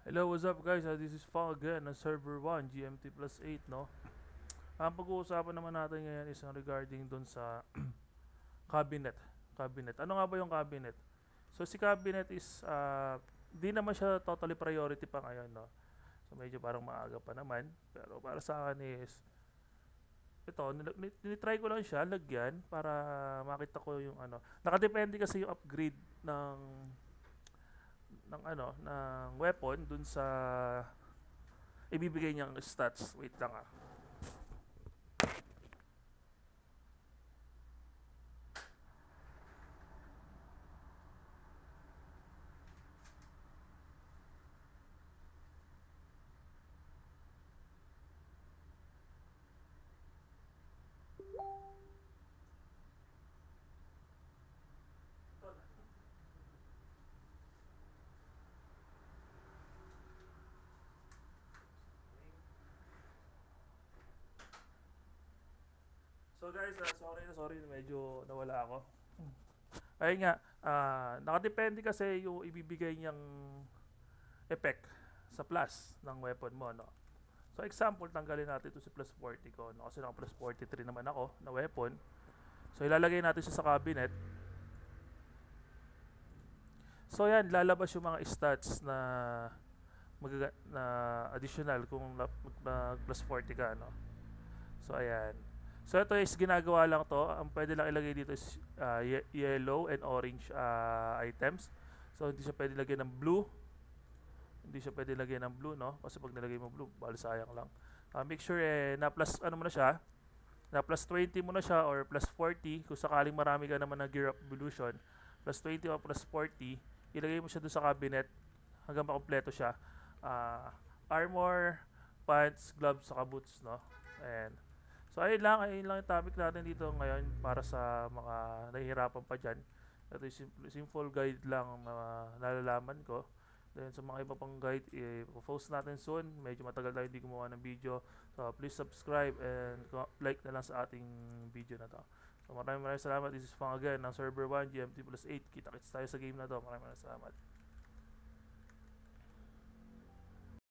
Hello, what's up guys? This is Fang again na server 1, GMT plus 8, no? Ang pag-uusapan naman natin ngayon is regarding dun sa cabinet. Cabinet. Ano nga ba yung cabinet? So si cabinet is, di naman siya totally priority pa ngayon, no? So medyo parang maaga pa naman. Pero para sa akin is, ito, nitry ko lang siya, lagyan, para makita ko yung ano. Nakadepende kasi yung upgrade ng weapon dun sa ibibigay niyang stats. Wait lang ah. So guys, sorry, medyo nawala ako. Ayun nga, nakadepende kasi yung ibibigay niyang effect sa plus ng weapon mo, no? So example, tanggalin natin ito si plus 40 ko, no? Kasi naka plus 43 naman ako na weapon. So ilalagay natin siya sa cabinet. So yan, lalabas yung mga stats na additional kung mag plus 40 ka, no? So ayan. So ito is ginagawa lang to. Ang pwede lang ilagay dito is yellow and orange items. So hindi siya pwede lagyan ng blue. Hindi siya pwede lagyan ng blue, no? Kasi pag nilagay mo blue, bali sayang lang. Make sure na plus ano mo na siya, na plus 20 mo na siya or plus 40 kung sakaling marami ka naman na gear up evolution. Plus 20 o plus 40, ilagay mo siya doon sa cabinet hanggang makompleto siya. Armor, pants, gloves, saka boots, no? Ayan. So ayun lang yung topic natin dito ngayon para sa mga nahihirapan pa dyan. Ito yung simple guide lang na nalalaman ko. Then sa mga iba pang guide, post natin soon. Medyo matagal tayo hindi gumawa ng video. So please subscribe and like na lang sa ating video na to. So maraming salamat. This is Fang again ng server 1, GMT plus 8. Kita-kits tayo sa game na to. Maraming salamat.